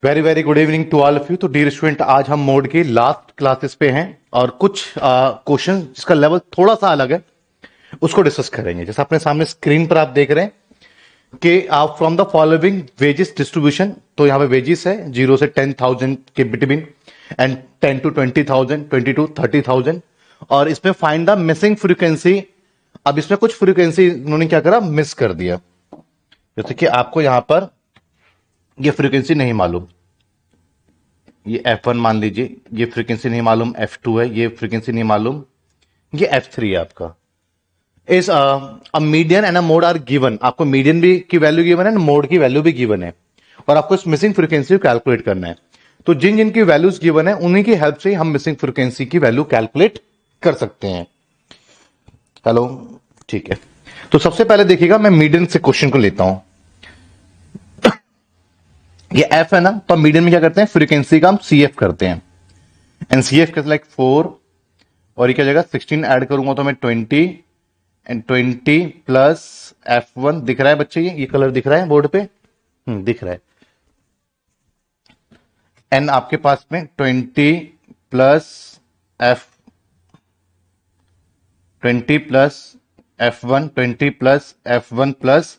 Very very good evening to all of you. तो dear student, आज हम mode की लास्ट क्लासेस पे हैं और कुछ क्वेश्चन जिसका लेवल थोड़ा सा अलग है उसको डिस्कस करेंगे। जैसे अपने सामने स्क्रीन पर आप देख रहे हैं कि आप from the following wages distribution, तो यहाँ पे वेजेस है 0 से 10,000 के बिटवीन एंड 10 to 20,000, 20 to 30,000। और इसमें फाइंड द मिसिंग फ्रीक्वेंसी। अब इसमें कुछ फ्रीक्वेंसी उन्होंने क्या करा, मिस कर दिया। जैसे कि आपको यहां पर ये फ्रीक्वेंसी नहीं मालूम, ये F1 मान लीजिए, ये फ्रीक्वेंसी नहीं मालूम, F2 है, ये फ्रीक्वेंसी नहीं मालूम, ये F3 है आपका। इस a median and a mode are given, आपको मीडियन भी की वैल्यू गिवन है, मोड की वैल्यू भी गिवन है और आपको इस मिसिंग फ्रीक्वेंसी को कैलकुलेट करना है। तो जिन जिन की वैल्यूज गिवन है उन्हीं की हेल्प से हम मिसिंग फ्रीक्वेंसी की वैल्यू कैलकुलेट कर सकते हैं। हेलो, ठीक है। तो सबसे पहले देखिएगा, मैं मीडियन से क्वेश्चन को लेता हूं। ये एफ है ना, तो मीडियन में क्या करते हैं, फ्रीक्वेंसी का हम CF करते हैं। एंड CF कैसे, लाइक 4 और ये क्या जाएगा 16 ऐड करूंगा तो मैं 20 एंड 20 प्लस F1 दिख रहा है बच्चे, ये कलर दिख रहा है बोर्ड पे, दिख रहा है। एंड आपके पास में 20 plus F1, 20 plus F1 plus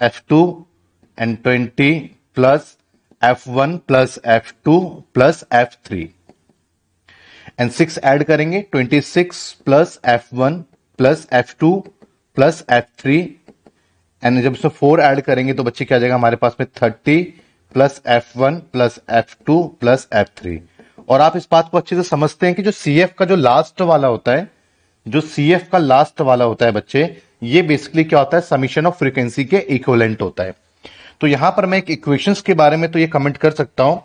F2 and 20 plus F1 plus F2 plus F3 and 6 add करेंगे 26 plus F1 plus F2 plus F3 and जब इसमें 4 ऐड करेंगे तो बच्चे क्या आ जाएगा हमारे पास में 30 plus F1 plus F2 plus F3। और आप इस बात को अच्छे से समझते हैं कि जो CF का जो लास्ट वाला होता है, जो CF का लास्ट वाला होता है बच्चे, ये बेसिकली क्या होता है, समीशन ऑफ फ्रीक्वेंसी के इक्विवेलेंट होता है। तो यहां पर मैं एक इक्वेशंस के बारे में तो ये कमेंट कर सकता हूं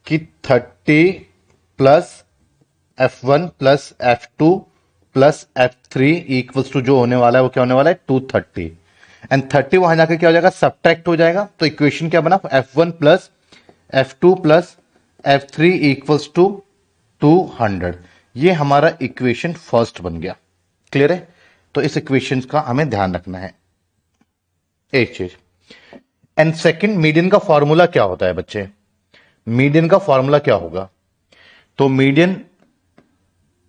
कि 30 plus F1 plus F2 plus F3 equals to जो होने वाला है वो क्या होने वाला है 230 एंड 30 वहां जाकर क्या हो जाएगा, सब्ट्रैक्ट हो जाएगा। तो इक्वेशन क्या बना, F1 plus F2 plus F3 equals to 200। ये हमारा इक्वेशन फर्स्ट बन गया। क्लियर है? तो इस इक्वेशन का हमें ध्यान रखना है एक चीज। एंड सेकंड, मीडियन का फॉर्मूला क्या होता है बच्चे, मीडियन का फॉर्मूला क्या होगा, तो मीडियन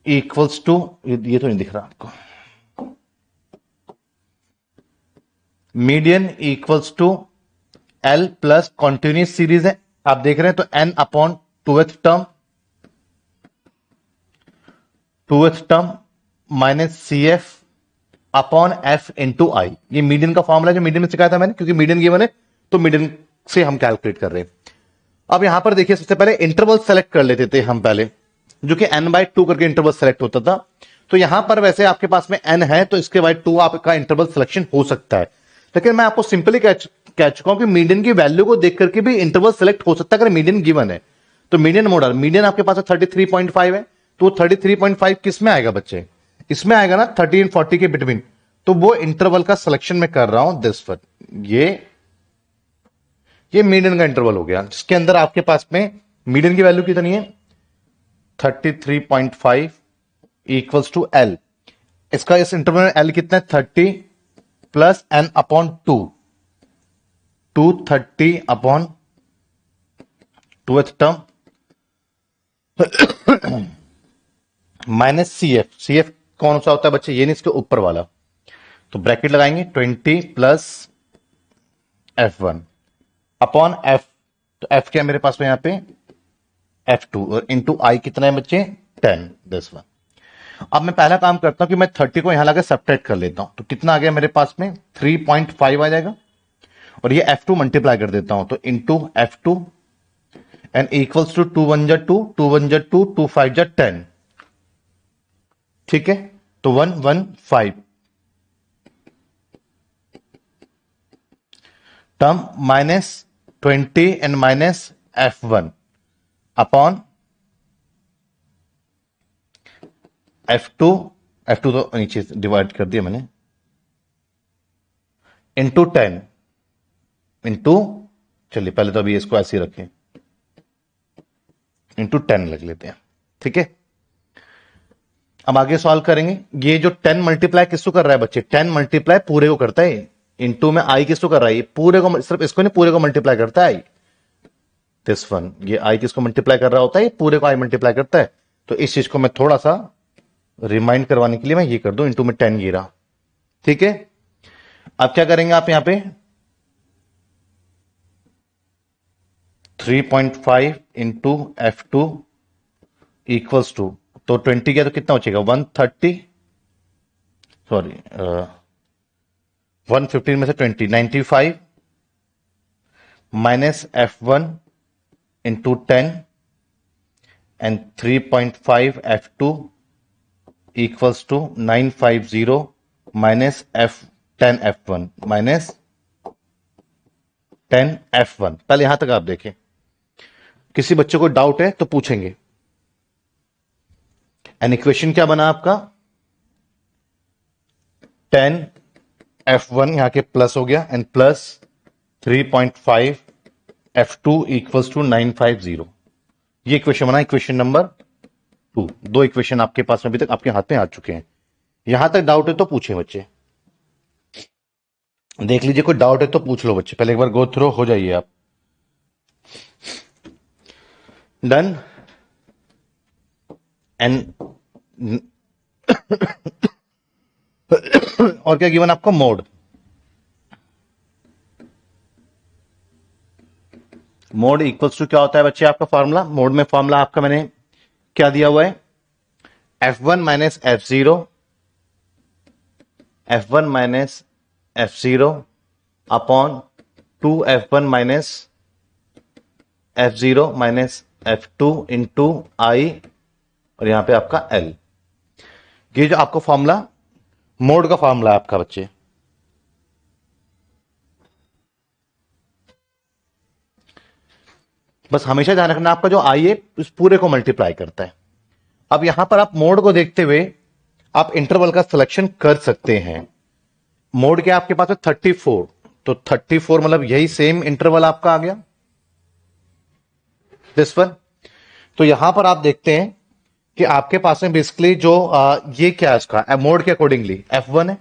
इक्वल्स टू, ये तो नहीं दिख रहा आपको, median equals to L plus continuous series है, आप देख रहे हैं, तो N upon twoth term minus CF upon F into i. ये मीडियन का फॉर्मूला जो मीडियन में सिखाया था मैंने, क्योंकि मीडियन गिवन है तो मीडियन से हम कैलकुलेट कर रहे हैं। अब यहां पर देखिए, सबसे पहले इंटरवल सेलेक्ट कर लेते थे हम पहले, जो कि N/2 करके इंटरवल सेलेक्ट होता था। तो यहां पर वैसे आपके पास में N है तो इसके बाद 2 आपका इंटरवल सिलेक्शन हो सकता है, लेकिन मैं आपको सिंपली कह चुका हूं कि मीडियन की वैल्यू को देख करके भी इंटरवल सेलेक्ट हो सकता है अगर मीडियन गिवन है। तो मीडियन मॉडल, मीडियन आपके पास 33.5 है, तो 33.5 किस में आएगा बच्चे, इसमें आएगा ना 30 और 40 के बिटवीन। तो वो इंटरवल का सिलेक्शन मैं कर रहा हूं दिस वन, ये मीडियन का इंटरवल हो गया, जिसके अंदर आपके पास में मीडियन की वैल्यू कितनी है 33.5 इक्वल्स टू L। इसका इस इंटरवल में L कितना है 30 plus N upon 230 upon twoth term minus CF कौन सा होता है बच्चे, ये नहीं, इसके ऊपर वाला। तो ब्रैकेट लगाएंगे 20 प्लस F1 अपॉन F, तो F क्या मेरे पास में यहां पे F2 और इंटू आई कितना है बच्चे 10 दिस वन। अब मैं पहला काम करता हूं कि मैं 30 को यहां लाकर सब्ट्रैक्ट कर लेता हूं, तो कितना आ गया मेरे पास में 3.5 आ जाएगा, और ये F2 मल्टीप्लाई कर देता हूं, तो into F2 and equals to 2 1 2 2 1 2 2 5 10। ठीक है, तो 115 term minus 20 and minus F1 upon F2 तो नीचे डिवाइड कर दिया मैंने, इंटू 10 इंटू, चलिए पहले तो अभी इसको ऐसे ही रखें, इंटू 10 लग लेते हैं। ठीक है, अब आगे सॉल्व करेंगे। ये जो 10 मल्टीप्लाई किसको कर रहा है बच्चे, 10 मल्टीप्लाई पूरे को करता है, इंटू में आई किसको कर रहा है, पूरे को, सिर्फ इसको नहीं पूरे को मल्टीप्लाई करता है। दिस वन, ये आई किसको मल्टीप्लाई कर रहा होता है, ये पूरे को आई मल्टीप्लाई करता है। तो इस चीज को मैं थोड़ा सा रिमाइंड करवाने के लिए मैं ये कर दूं, इंटू में 10 ये रहा। ठीक है, अब क्या करेंगे आप यहां पे 3.5 इंटू F2 इक्वल्स टू, तो 20 किया तो कितना बचेगा 130, सॉरी 115 में से 20 95 minus F1 into 10 and 3.5 F2 equals to 950 minus 10 F1 minus 10 F1। पहले यहां तक आप देखें, किसी बच्चे को डाउट है तो पूछेंगे। एंड इक्वेशन क्या बना आपका 10 F1 यहां के प्लस हो गया and plus 3.5 F2 equals to 950। ये इक्वेशन बना इक्वेशन नंबर 2। दो इक्वेशन आपके पास में अभी तक आपके हाथ में आ चुके हैं। यहां तक डाउट है तो पूछे बच्चे, देख लीजिए, कोई डाउट है तो पूछ लो बच्चे, पहले एक बार गो थ्रू हो जाइए आप। डन। एंड और क्या गिवन आपको मोड, मोड इक्वल्स टू क्या होता है बच्चे आपका फॉर्मूला, मोड में फॉर्मूला आपका मैंने क्या दिया हुआ है F1 minus F0, F1 minus F0 upon 2F1 minus F0 minus F2 into i और यहां पे आपका L। ये जो आपको फॉर्मूला मोड का फॉर्मूला है आपका बच्चे। बस हमेशा ध्यान रखना आपका जो आई है उस पूरे को मल्टीप्लाई करता है। अब यहां पर आप मोड को देखते हुए आप इंटरवल का सिलेक्शन कर सकते हैं। मोड क्या आपके पास है 34, तो 34 मतलब यही सेम इंटरवल आपका आ गया दिस वन। तो यहां पर आप देखते हैं कि आपके पास में बेसिकली जो ये क्या है इसका मोड के अकॉर्डिंगली F1 है।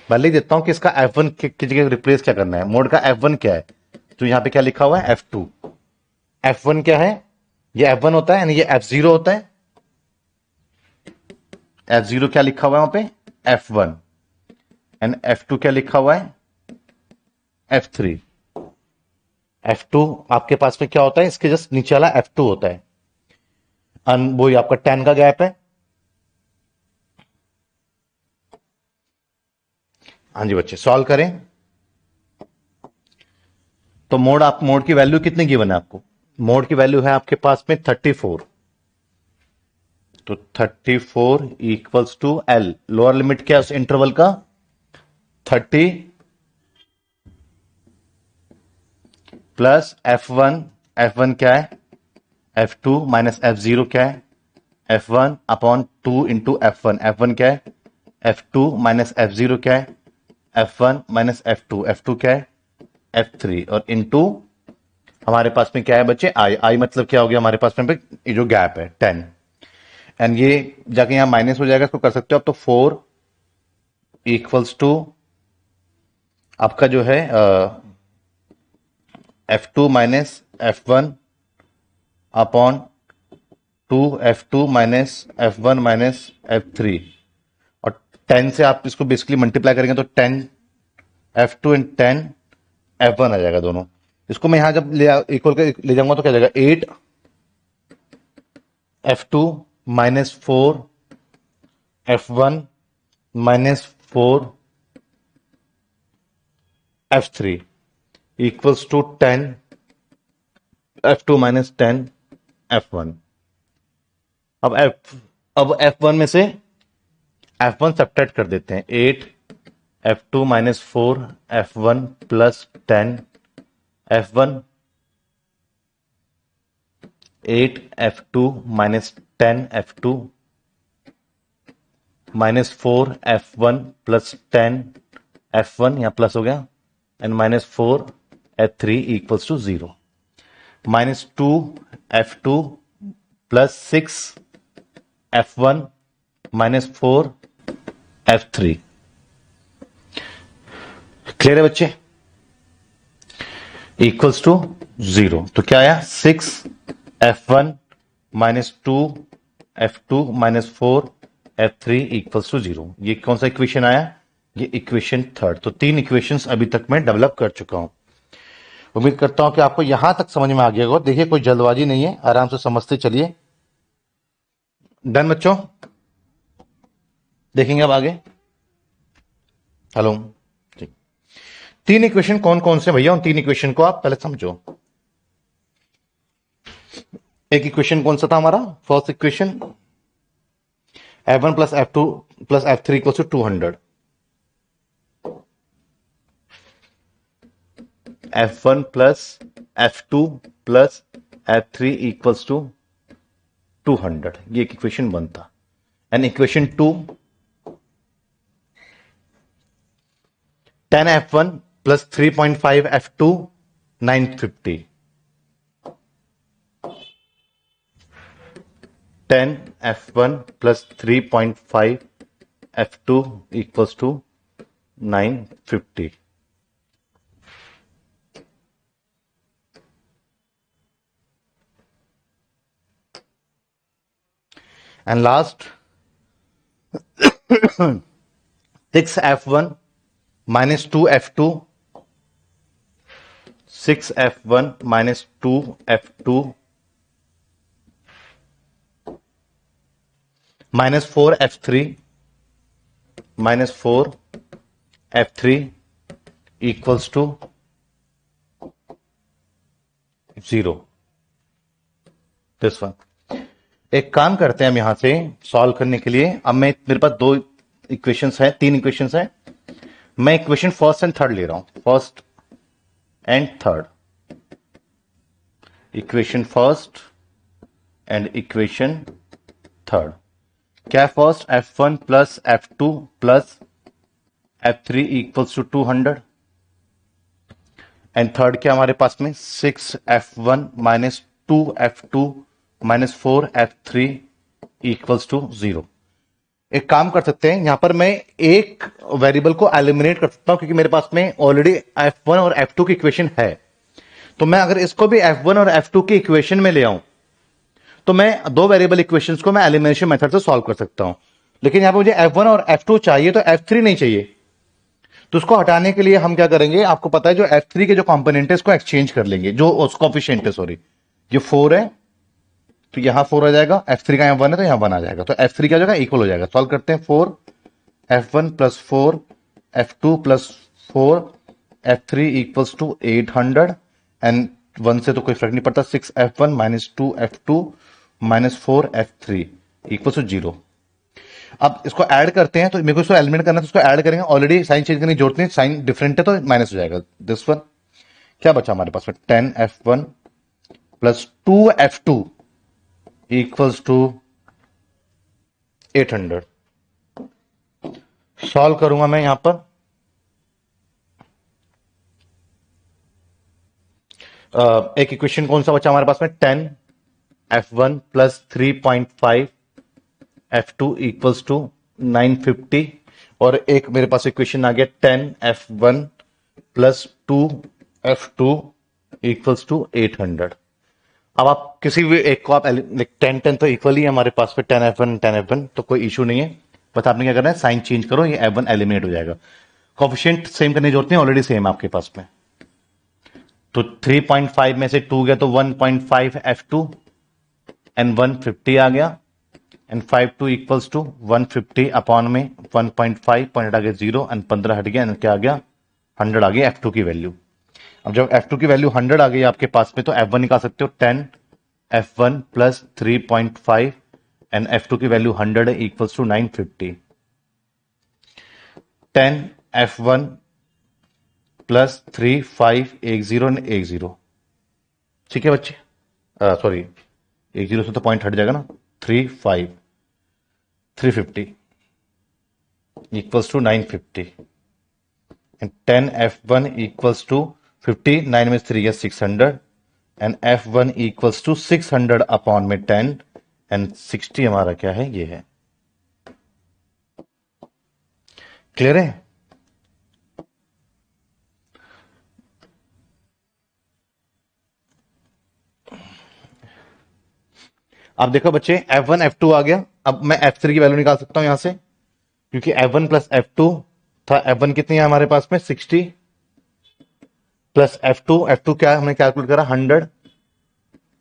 मैं लिख देता हूं कि इसका F1 की जगह रिप्लेस क्या करना है, मोड का F1 क्या है, तो यहां पे क्या लिखा हुआ है F2। F1 क्या है, ये F1 होता है यानी ये F0 होता है। F0 क्या लिखा हुआ है वहां पे F1 एंड F2 क्या लिखा हुआ है F3। F2 आपके पास में क्या होता है, इसके जस्ट नीचे वाला F2 होता है। वो ही आपका 10 का गैप है। हाँ जी बच्चे सॉल्व करें। तो मोड की वैल्यू कितनी गिवन है आपको, मोड की वैल्यू है आपके पास में 34, तो 34 equals to L, lower limit क्या है उस इंटरवल का 30 प्लस F1, F1 क्या है F2 माइनस F0 क्या है F1 upon 2 into F1, F1 क्या है F2 माइनस F0 क्या है F1 माइनस F2, F2 क्या है F3 और इंटू हमारे पास में क्या है बच्चे आई मतलब क्या हो गया हमारे पास में ये जो गैप है 10 एंड ये जाके यहां माइनस हो जाएगा, इसको कर सकते हो आप। तो 4 इक्वल्स टू आपका जो है F2 minus F1 upon 2F2 minus F1 minus F3 और 10 से आप इसको बेसिकली मल्टीप्लाई करेंगे तो 10 F2 एंड 10 F1 आ जाएगा दोनों। इसको मैं यहां जब इक्वल ले जाऊंगा तो क्या जाएगा 8 F2 minus 4 F1 minus 4 F3 equals to 10 F2 minus 10 F1। अब F1 में से F1 सब्ट्रैक्ट कर देते हैं, 8 F2 minus 4 F1 plus 10 F1, 8 F2 minus 10 F2 minus 4 F1 plus 10 F1 यहां प्लस हो गया and minus 4 F3 equals to 0, minus 2 F2 plus 6 F1 minus 4 F3। Clear है बच्चे। Equals to 0। तो क्या आया 6f1 minus 2f2 minus 4f3 equals to 0। ये कौन सा इक्वेशन आया? ये इक्वेशन थर्ड। तो 3 इक्वेशंस अभी तक मैं डेवलप कर चुका हूं। उम्मीद करता हूं कि आपको यहां तक समझ में आ गया होगा। देखिए कोई जल्दबाजी नहीं है, आराम से समझते चलिए। डन बच्चों? देखेंगे अब आगे। हेलो। ठीक। 3 इक्वेशन कौन कौन से भैया? उन 3 इक्वेशन को आप पहले समझो। एक इक्वेशन कौन सा था हमारा? First equation f1 plus f2 plus f3 equal to 200। f1 plus f2 plus f3 equals to 200। ये एक इक्वेशन बनता। And equation 2 10f1 plus 3.5f2 950। 10f1 plus 3.5f2 equals to 950। And last 6f1 minus 2f2, 6f1 minus 2f2 minus 4f3 minus 4f3 equals to 0। This one. एक काम करते हैं हम यहां से सॉल्व करने के लिए। अब मैं मेरे पास 2 इक्वेशंस है, 3 इक्वेशंस है। मैं इक्वेशन फर्स्ट एंड थर्ड ले रहा हूं। First and third, equation first and equation third. क्या है first? f1 plus f2 plus f3 equals to 200। And third क्या हमारे पास में? 6f1 minus 2f2 minus 4f3 equals to 0। एक काम कर सकते हैं, यहां पर मैं एक वेरिएबल को एलिमिनेट कर सकता हूं क्योंकि मेरे पास में ऑलरेडी f1 और f2 की इक्वेशन है। तो मैं अगर इसको भी f1 और f2 की इक्वेशन में ले आऊं तो मैं 2 वेरिएबल इक्वेशंस को मैं एलिमिनेशन मेथड से सॉल्व कर सकता हूं। लेकिन यहां पर मुझे f1 और f2 चाहिए, तो f3 नहीं चाहिए। तो उसको हटाने के लिए हम क्या करेंगे? आपको पता है जो f3 के जो कंपोनेंट है इसको एक्सचेंज कर लेंगे, जो उसको कोफिशिएंट है, सॉरी, ये 4 है तो यहां 4 आ जाएगा, f3 का यहां 1 है तो यहां 1 आ जाएगा। तो f3 क्या हो जाएगा? इक्वल हो जाएगा। सॉल्व करते हैं। 4 f1 plus 4 f2 plus 4 f3 equals to 800। And 1 से तो कोई फर्क नहीं पड़ता। 6f1 minus 2f2 minus 4f3 equals to 0। अब इसको ऐड करते हैं, तो मेरे को इसको एलिमिनेट करना है तो इसको ऐड करेंगे। ऑलरेडी साइन चेंज करने की जरूरत नहीं, साइन डिफरेंट है तो माइनस हो जाएगा। This one. क्या बचा हमारे पास में? 10f1 plus 2f2 equals to 800। Solve करूंगा मैं यहां पर। एक इक्वेशन कौन सा बचा हमारे पास में? 10f1 plus 3.5f2 equals to 950। और एक मेरे पास इक्वेशन आ गया 10f1 plus 2f2 equals to 800। अब आप किसी भी एक को आप 10 तो इक्वल ही है हमारे पास में, 10f1 तो कोई इशू नहीं है। बस आपने क्या करना है? साइन चेंज करो, ये f1 एलिमिनेट हो जाएगा। कोफिशिएंट सेम करने की जरूरत नहीं, ऑलरेडी सेम है आपके पास में। तो 3.5 में से 2 गया तो 1.5 f2 एंड 150 आ गया। एंड 52 इक्वल्स टू 150 अपॉन में 1.5, पॉइंट आ गया 0 एंड 15 हट गया एंड क्या आ गया? 100 आ गया f2 की वैल्यू। अब जब f2 की वैल्यू 100 आ गई आपके पास में तो f1 निकाल सकते हो। 10 f1 प्लस 3.5 एंड f2 की वैल्यू 100 है, equals to 950। 10 f1 plus 3 5 1 0 and 1 0। ठीक है बच्चे? सॉरी, 1 0 से तो पॉइंट हट जाएगा ना। 3 5 350 equals to 950 and 10 f1 equals to 50, 9 में 3 है 600 and f1 equals to 600 upon में 10 एंड 60 हमारा क्या है? ये है। क्लियर है? अब देखो बच्चे F1 F2 आ गया, अब मैं F3 की वैल्यू निकाल सकता हूं यहां से, क्योंकि F1 प्लस F2 था। F1 कितनी है हमारे पास में 60 प्लस F2 क्या है हमने कैलकुलेट करा 100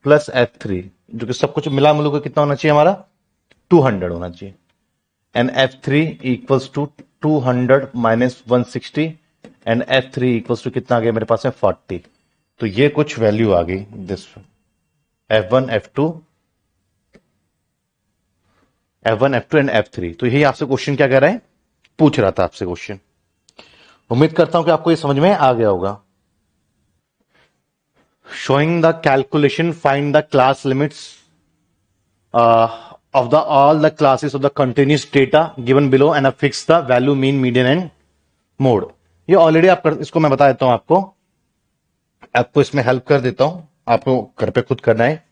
प्लस F3, जो कि सब कुछ मिला मिलू के कितना होना चाहिए हमारा 200 होना चाहिए। And F3 equals to 200 minus 160 and F3 equals to कितना आ गया मेरे पास में 40। तो ये कुछ वैल्यू आ गई this F1 F2 and F3। तो यही आपसे क्वेश्चन क्या कह रहा है, पूछ रहा था आपसे क्वेश्चन। उम्मीद करता हूं कि आपको ये समझ में आ गया होगा। Showing the calculation find the class limits of the all the classes of the continuous data given below and fix the value mean median and mode। ये ऑलरेडी आप इसको मैं बता देता हूं आपको इसमें हेल्प कर देता हूं, आपको घर पे खुद करना है।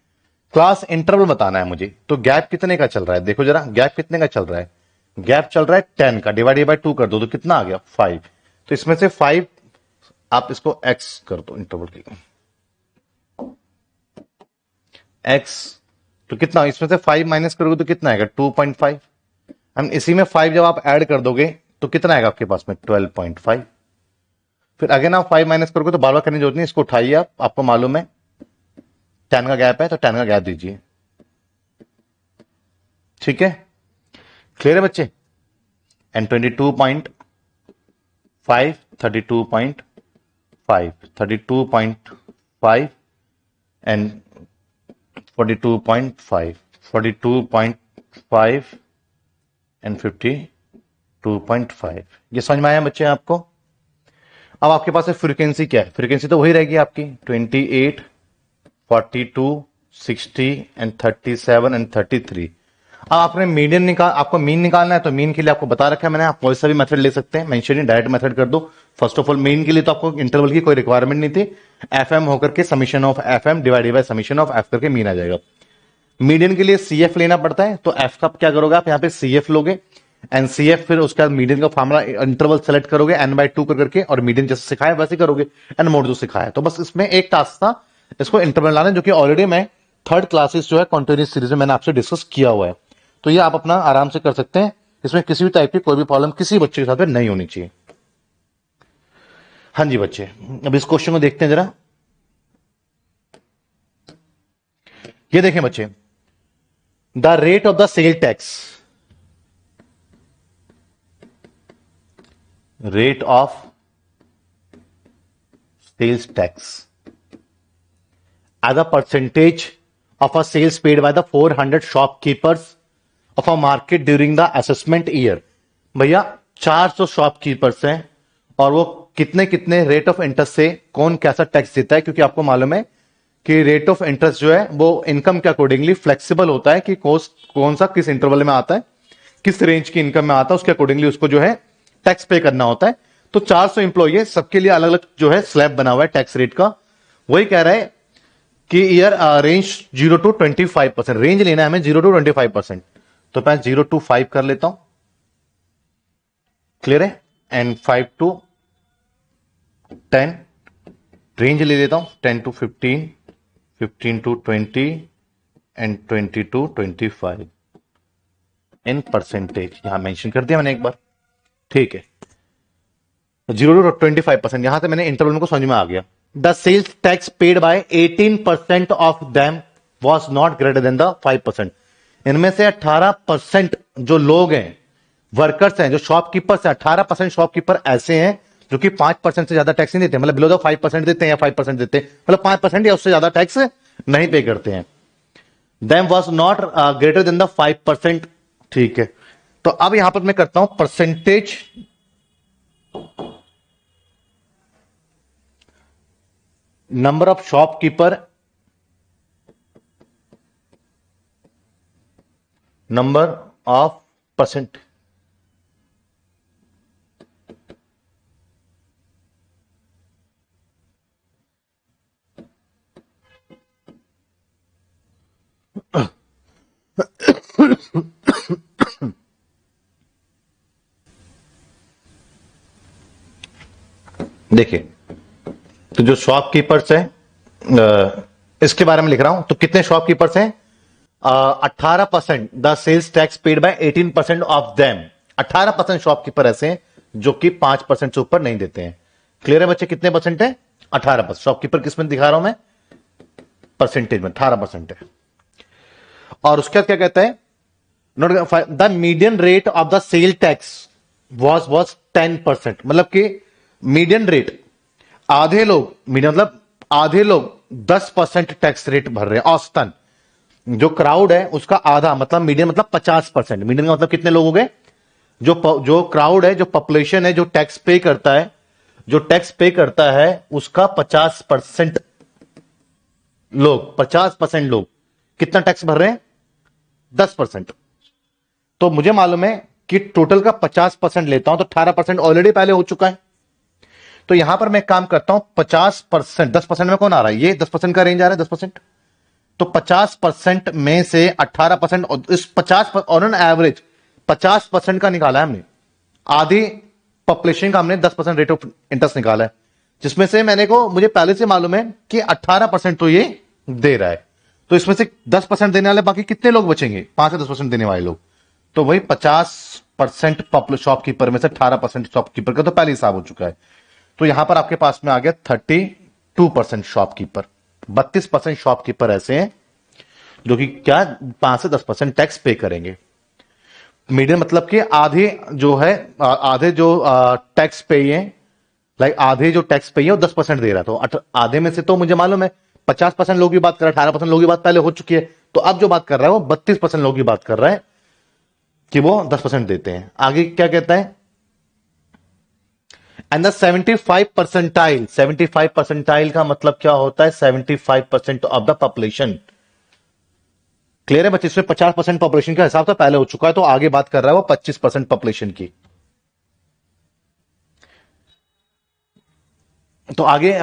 क्लास इंटरवल बताना है मुझे, तो गैप कितने का चल रहा है, देखो जरा गैप कितने का चल रहा है। गैप चल रहा है 10 का, डिवाइडेड बाय 2 कर दो तो कितना आ गया 5। तो इसमें से 5 आप इसको x कर दो इंटरवल के x, तो कितना इसमें से 5 माइनस करोगे तो कितना आएगा 2.5। हम इसी में 5 जब आप ऐड कर दोगे तो कितना आएगा आपके पास में 12.5। फिर अगेन आप 5 माइनस करोगे तो बार बार करने की जरूरत नहीं, इसको उठाइए आप, आपको मालूम है 10 का गैप है तो 10 का गैप दीजिए। ठीक है, क्लियर है बच्चे। And 22.5 32.5 32.5 and 42.5 42.5 and 52.5। ये समझ में आया बच्चे आपको। अब आपके पास फ्रीक्वेंसी क्या है, फ्रीक्वेंसी तो वही रहेगी आपकी 28 42 60 एंड 37 एंड 33। अब आपने मीडियन आपको मीन निकालना है, तो मीन के लिए आपको बता रखा है मैंने, आप कोई सा भी मेथड ले सकते हैं, मेंशन डायरेक्ट मेथड कर दो। फर्स्ट ऑफ ऑल मीन के लिए तो आपको इंटरवल की कोई रिक्वायरमेंट नहीं थी, एफएम होकर के summation of FM divided by summation of F करके मीन आ जाएगा। मीडियन के लिए सीएफ लेना पड़ता है, तो एफ का क्या करोगे आप यहाँ पे सीएफ लोगे एंड सीएफ, फिर उसके बाद मीडियन का फॉर्मुला इंटरवल सेलेक्ट करोगे n/2 करके, और मीडियन जैसे सिखाया वैसे करोगे एंड मोड जो सिखाया। तो बस इसमें एक टास्क था इसको इंटरवल लाना, जो कि ऑलरेडी मैं थर्ड क्लासेस जो है कॉन्टिन्यूस सीरीज में मैंने आपसे डिस्कस किया हुआ है। तो ये आप अपना आराम से कर सकते हैं, इसमें किसी भी टाइप की कोई भी प्रॉब्लम किसी बच्चे के साथ में नहीं होनी चाहिए। हाँ जी बच्चे, अब इस क्वेश्चन को देखते हैं जरा। ये देखें बच्चे, the rate of the sale tax, rate of sales tax as a percentage of a sales paid by the 400 shopkeepers of a market during the assessment year। भैया 400 शॉपकीपर्स हैं और वो कितने कितने रेट ऑफ इंटरेस्ट से कौन कैसा tax देता है, क्योंकि आपको मालूम है कि रेट ऑफ इंटरेस्ट जो है वो इनकम के अकॉर्डिंगली फ्लेक्सिबल होता है कि कौन सा किस इंटरवल में आता है, किस रेंज की इनकम में आता है, उसके अकॉर्डिंगली उसको जो है टैक्स पे करना होता है। तो 400 इंप्लॉई है, सबके लिए अलग अलग जो है स्लैब बना हुआ है टैक्स रेट का। वही कह रहा है कि ईयर रेंज 0 to 25%, रेंज लेना है हमें 0 to 25%। तो मैं 0 to 5 कर लेता हूं, क्लियर है, एंड 5 to 10 रेंज ले लेता हूं, 10 to 15 15 to 20 and 20 to 25 in percentage यहां मेंशन कर दिया मैंने एक बार। ठीक है, 0 to 25%, यहां से मैंने इंटरवल को समझ में आ गया। The sales tax paid by 18% of them was not greater than the 5%। इनमें से 18% जो लोग हैं, वर्कर्स हैं, जो शॉपकीपर्स हैं, 18% शॉपकीपर ऐसे हैं जो कि 5% से ज्यादा टैक्स नहीं देते, मतलब बिलो द 5% देते हैं या 5% देते हैं, मतलब 5% या उससे ज्यादा टैक्स नहीं पे करते हैं। Them was not greater than the 5%। ठीक है, तो अब यहां पर मैं करता हूं percentage number of shopkeeper number of percent. देखिए, तो जो शॉपकीपर्स हैं इसके बारे में लिख रहा हूं, तो कितने शॉपकीपर्स हैं 18% the sales tax paid by 18% of them. 18% shopkeeper ऐसे हैं जो कि 5% से ऊपर नहीं देते हैं। क्लियर है बच्चे? कितने परसेंट है? 18%। शॉपकीपर किस में दिखा रहा हूं मैं? परसेंटेज में 18% है। और उसके बाद क्या कहता है? The median rate of the sale tax was 10%। मतलब कि मीडियन रेट, आधे लोग, मीडियन मतलब आधे लोग 10% टैक्स रेट भर रहे हैं औसतन। जो क्राउड है उसका आधा, मतलब मीडियन मतलब 50%। मीडियन का मतलब कितने लोग हो गए? जो क्राउड है, जो पॉपुलेशन है, जो टैक्स पे करता है, जो टैक्स पे करता है उसका 50% लोग, 50% लोग कितना टैक्स भर रहे हैं? 10%। तो मुझे मालूम है कि टोटल का 50% लेता हूं तो 18% ऑलरेडी पहले हो चुका है। तो यहां पर मैं काम करता हूं 50%, 10% में कौन आ रहा है? ये 10% का रेंज आ रहा है, 10%। तो 50% में से 18%, इस 50 ऑन एन एवरेज 50% का निकाला है हमने। आधी पॉपुलेशन का हमने 10% रेट ऑफ इंटरेस्ट निकाला है, जिसमें से मुझे पहले से मालूम है कि 18% तो ये दे रहा है। तो इसमें से 10% देने वाले बाकी कितने लोग बचेंगे? 5 से 10% देने वाले लोग। तो वही 50% शॉपकीपर में से 18% शॉपकीपर का तो पहले हिसाब हो चुका है। तो यहां पर आपके पास में आ गया 32% शॉपकीपर। 32% शॉपकीपर ऐसे हैं जो कि क्या 5 से 10% टैक्स पे करेंगे। मीडियम मतलब कि आधे जो है, आधे जो टैक्स पे है, लाइक आधे जो टैक्स पे है वो 10% दे रहा है। तो आधे में से तो मुझे मालूम है 50% लोग की बात कर रहा है, 18% लोग की बात पहले हो चुकी है। तो अब जो बात कर रहा है वो 32% लोग की बात कर रहा है कि वो 10% देते हैं। आगे क्या कहता है? एंड द 75%, 75% का मतलब क्या होता है? 75% ऑफ द पॉपुलेशन। क्लियर है बच्चे? इसमें 50% पॉपुलेशन का हिसाब तो पहले हो चुका है, तो आगे बात कर रहा है वो 25% पॉपुलेशन की। तो आगे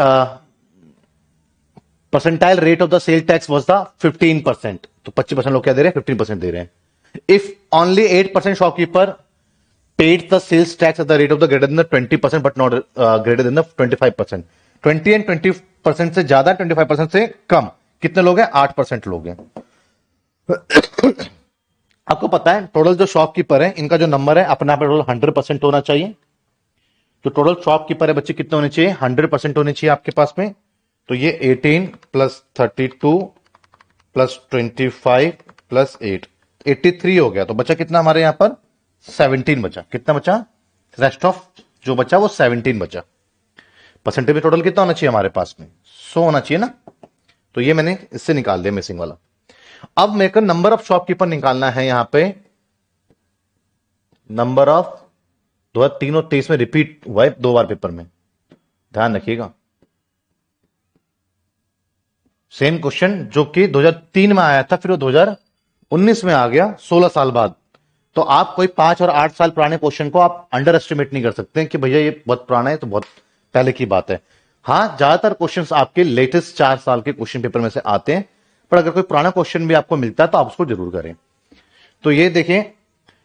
percentile rate of the sale tax was the 15%। तो 25% लोग क्या दे रहे हैं? 15% दे रहे हैं। If only 8% shopkeeper paid the sales tax at the rate of the greater than the 20%, but not greater than the 25%। 20 and 20% से ज्यादा, 25% से कम कितने लोग हैं? 8% लोग हैं। आपको पता है टोटल जो शॉपकीपर है इनका जो नंबर है अपने आप टोटल 100% होना चाहिए। जो टोटल शॉपकीपर है बच्चे कितने होने चाहिए? 100% होने चाहिए आपके पास में। तो ये 18 प्लस 32 प्लस 25 प्लस 8, 83 हो गया। तो बचा कितना हमारे यहां पर? 17 बचा। कितना बचा? रेस्ट ऑफ जो बचा वो 17 बचा। परसेंटेज टोटल कितना होना चाहिए हमारे पास में? 100 होना चाहिए ना। तो ये मैंने इससे निकाल दिया मिसिंग वाला। अब मेरे को नंबर ऑफ शॉपकीपर निकालना है। यहां पे नंबर ऑफ 2003 और 23 में रिपीट हुआ है 2 बार पेपर में, ध्यान रखिएगा। सेम क्वेश्चन जो कि 2003 में आया था, फिर वो 2019 में आ गया 16 साल बाद। तो आप कोई 5 और 8 साल पुराने क्वेश्चन को आप अंडर एस्टिमेट नहीं कर सकते कि भैया ये बहुत पुराना है तो बहुत पहले की बात है। हाँ, ज्यादातर क्वेश्चंस आपके लेटेस्ट 4 साल के क्वेश्चन पेपर में से आते हैं, पर अगर कोई पुराना क्वेश्चन भी आपको मिलता है तो आप उसको जरूर करें। तो ये देखें,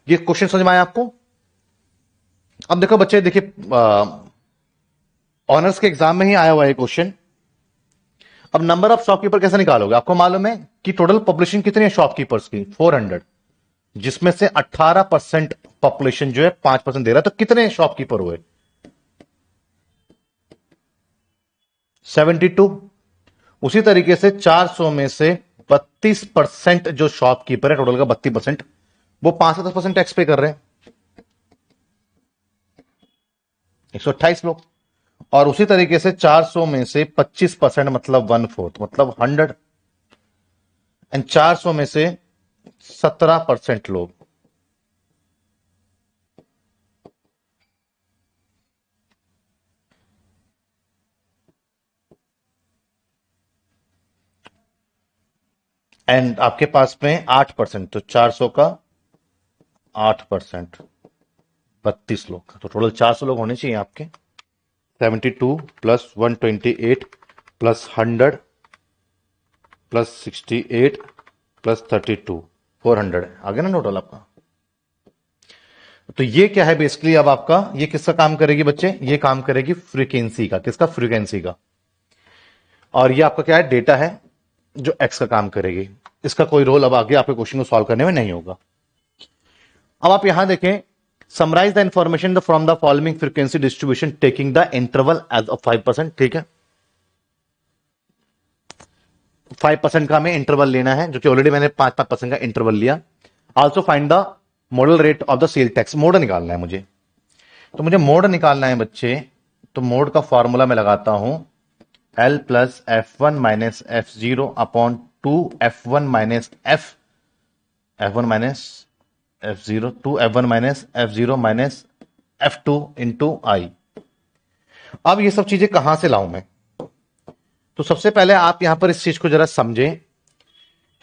ये क्वेश्चन समझ में आया आपको? अब देखो बच्चे, देखिए ऑनर्स के एग्जाम में ही आया हुआ है क्वेश्चन। अब नंबर ऑफ शॉपकीपर कैसे निकालोगे? आपको मालूम है कि टोटल पॉपुलेशन कितनी है शॉपकीपर्स की? 400, जिसमें से 18% पॉपुलेशन जो है 5% दे रहा है। तो कितने शॉपकीपर हुए? 72। उसी तरीके से 400 में से 32% जो शॉपकीपर है, टोटल का 32%, वो 5 से 10% टैक्स पे कर रहे हैं, 128 लोग। और उसी तरीके से 400 में से 25% मतलब 1/4 मतलब 100, एंड 400 में से 17% लोग, एंड आपके पास में 8%। तो 400 का 8%, 32 लोग। तो टोटल 400 लोग होने चाहिए आपके। 72 प्लस 128 प्लस 100 प्लस 68 प्लस 32, 400 आ गया ना टोटल आपका। तो ये क्या है बेसिकली? अब आपका ये किसका काम करेगी बच्चे? ये काम करेगी फ्रीक्वेंसी का। किसका? फ्रीक्वेंसी का। और ये आपका क्या है? डेटा है जो एक्स का काम करेगी। इसका कोई रोल अब आगे आपके क्वेश्चन को सॉल्व करने में नहीं होगा। अब आप यहां देखें, summarise the information from the following frequency distribution taking the interval as of 5%। ठीक है, 5% का हमें इंटरवल लेना है, जो कि ऑलरेडी मैंने 5% का इंटरवल लिया। Also find the model rate of the sale tax. Mode निकालना है मुझे, तो मुझे मोड निकालना है बच्चे। तो मोड का फॉर्मूला मैं लगाता हूं L plus F1 minus F0 upon 2F1 minus F1 minus F0 2F1 minus F0 minus F2 into i. अब ये सब चीजें कहां से लाऊं मैं? तो सबसे पहले आप यहां पर इस चीज को जरा समझें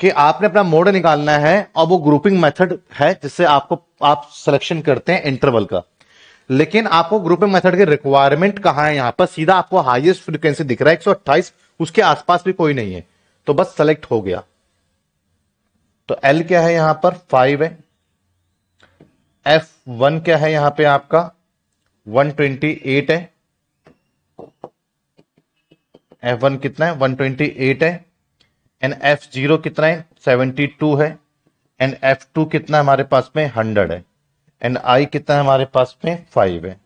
कि आपने अपना मोड निकालना है, और वो ग्रुपिंग मेथड है जिससे आप सिलेक्शन करते हैं इंटरवल का। लेकिन आपको ग्रुपिंग मेथड की रिक्वायरमेंट कहां है? यहां पर सीधा आपको हाईएस्ट फ्रीक्वेंसी दिख रहा है 128, उसके आसपास भी कोई नहीं है, तो बस सेलेक्ट हो गया। तो एल क्या है यहां पर? 5 है। F1 क्या है यहां पे आपका? 128 है। F1 कितना है? 128 है। एंड F0 कितना है? 72 है। एंड F2 कितना हमारे पास में? 100 है। एंड I कितना है हमारे पास में? 5 है।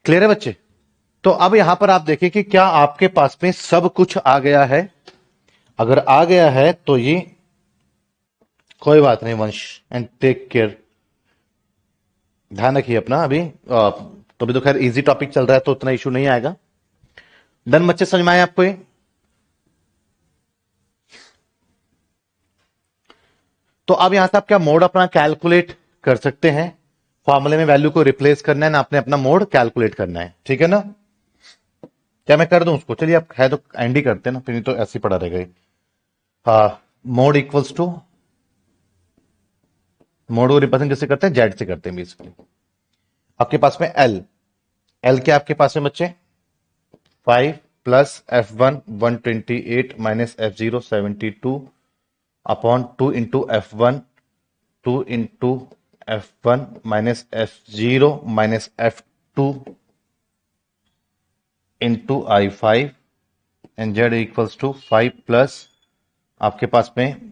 क्लियर है बच्चे? तो अब यहां पर आप देखें कि क्या आपके पास में सब कुछ आ गया है। अगर आ गया है तो ये कोई बात नहीं वंश, एंड टेक केयर, ध्यान रखिए अपना। तो अभी तो खैर इजी टॉपिक चल रहा है तो उतना इशू नहीं आएगा। डन बच्चे, समझ में आए आपको ये? तो अब यहां से आप क्या मोड अपना कैलकुलेट कर सकते हैं। फॉर्मूले में वैल्यू को रिप्लेस करना है ना, आपने अपना मोड कैलकुलेट करना है। ठीक है ना? क्या मैं कर दूं उसको? चलिए आप है तो एंड ही करते हैं ना, फिर तो ऐसे ही पड़ा रहेगा। हाँ, मोड इक्वल्स टू, मोड को रिप्रेजेंट कैसे करते हैं? जेड से करते हैं बेसिकली। आपके पास में एल क्या आपके पास में बच्चे? 5 plus F1 128 minus F0 72 upon 2 into F1 2 into F1 minus F0 minus F2 into I5 and Z equals to 5 plus आपके पास में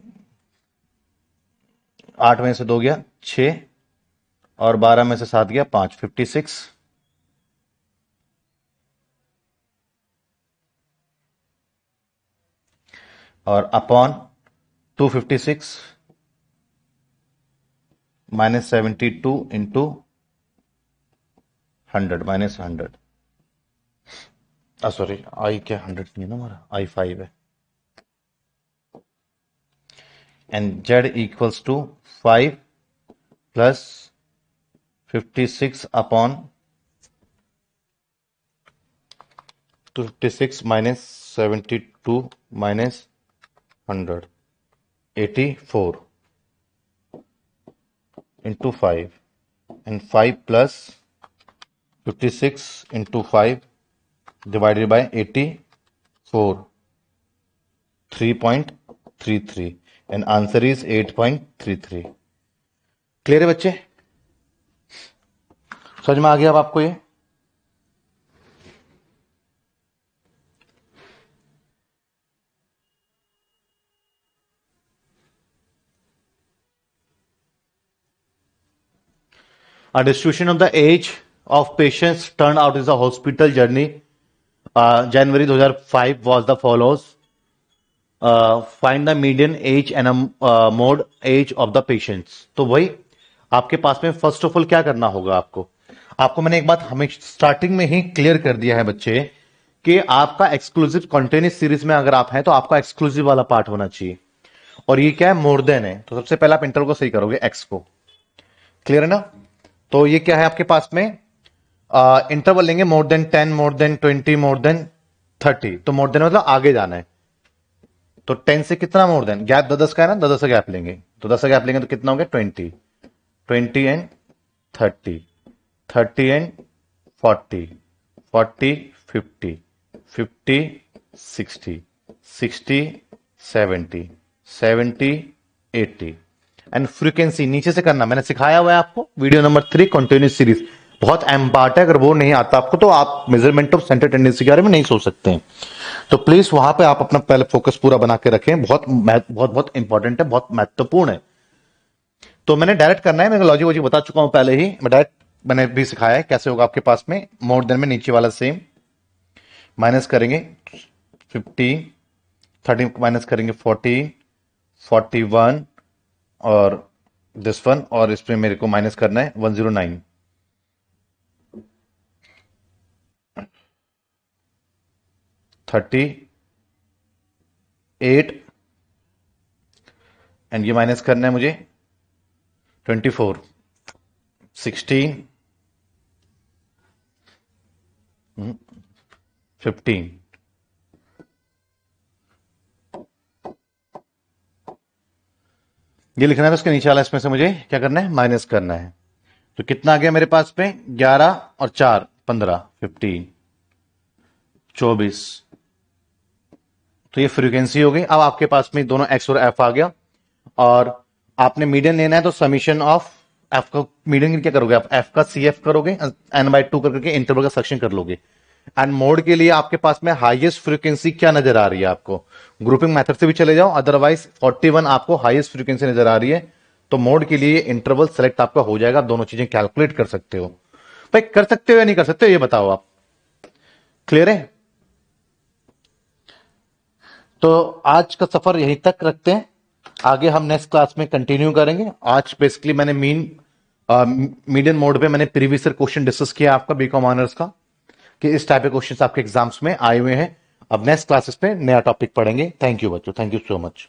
8 में से 2 गया 6 और 12 में से 7 गया 5, 56 और upon 256 minus 72 into 100 minus 100। Sorry, i क्या 100 नहीं है ना हमारा, I5 है। And Z equals to 5 plus 56 upon 256 minus 72 minus 100 84 into 5 and 5 plus 56 into 5 divided by 84 3.33 and answer is 8.33। Clear है बच्चे? समझ में आ गया अब आपको ये? A distribution of the age of patients turned out is a hospital journey January 2005 was the follows. Find the median age and mode age of the patients। तो वही आपके पास में फर्स्ट ऑफ ऑल क्या करना होगा आपको मैंने एक बात हमें स्टार्टिंग में ही क्लियर कर दिया है बच्चे कि आपका एक्सक्लूसिव कॉन्टिन्यूस सीरीज में अगर आप हैं तो आपका एक्सक्लूसिव वाला पार्ट होना चाहिए, और ये क्या है? मोर देन है। तो सबसे पहले आप इंटरवल को सही करोगे, एक्स को। क्लियर है ना? तो ये क्या है आपके पास में? इंटरवल लेंगे more than 10, more than 20, more than 30। तो मोर देन मतलब आगे जाना है। तो 10 से कितना मोर देन? गैप 10 का है ना, 10 का गैप लेंगे। तो 10 का गैप लेंगे तो कितना हो गया? 20 एंड 30, 30 एंड 40, 40 50, 50 60, 60 70, 70 80 एंड फ्रीक्वेंसी नीचे से करना मैंने सिखाया हुआ है आपको, वीडियो नंबर 3 कंटिन्यूस सीरीज। बहुत अहम पार्ट है। अगर वो नहीं आता आपको तो आप मेजरमेंट ऑफ सेंटर टेंडेंसी के बारे में नहीं सोच सकते हैं। तो प्लीज वहां पे आप अपना पहले फोकस पूरा बना के रखें, बहुत बहुत बहुत इंपॉर्टेंट है, बहुत महत्वपूर्ण है। तो मैंने डायरेक्ट करना है, मैं लॉजिक वॉजिक बता चुका हूं पहले ही, मैं डायरेक्ट मैंने भी सिखाया है कैसे होगा आपके पास में। मोर देन में नीचे वाला सेम माइनस करेंगे 50, 30 माइनस करेंगे 40, 41 और दिस वन, और इसमें मेरे को माइनस करना है 109, 38 एंड ये माइनस करना है मुझे 24, 16, 15। ये लिखना है तो उसके नीचे वाला इसमें से मुझे क्या करना है, माइनस करना है। तो कितना आ गया मेरे पास पे, 11 और 4 15, 15, 24। तो ये फ्रीक्वेंसी हो गई। अब आपके पास में दोनों एक्स और एफ आ गया, और आपने मीडियन लेना है तो समीशन ऑफ एफ का मीडियन क्या करोगे आप, एफ का सी एफ करोगे, n/2 करके इंटरवल का सेक्शन कर लोगे। एंड मोड के लिए आपके पास में हाईएस्ट फ्रीक्वेंसी क्या नजर आ रही है आपको, ग्रुपिंग मेथड से भी चले जाओ, अदरवाइज 41 आपको हाईएस्ट फ्रीक्वेंसी नजर आ रही है। तो मोड के लिए इंटरवल सेलेक्ट आपका हो जाएगा, दोनों चीजें कैलकुलेट कर सकते हो। भाई कर सकते हो या नहीं कर सकते हो ये बताओ आप, क्लियर है? तो आज का सफर यहीं तक रखते हैं, आगे हम नेक्स्ट क्लास में कंटिन्यू करेंगे। आज बेसिकली मैंने मीडियन मोड पे मैंने प्रीवियस क्वेश्चन डिस्कस किया आपका बीकॉम ऑनर्स का, कि इस टाइप के क्वेश्चंस आपके एग्जाम्स में आए हुए हैं। अब नेक्स्ट क्लासेस पे नया टॉपिक पढ़ेंगे। थैंक यू बच्चों, थैंक यू सो मच।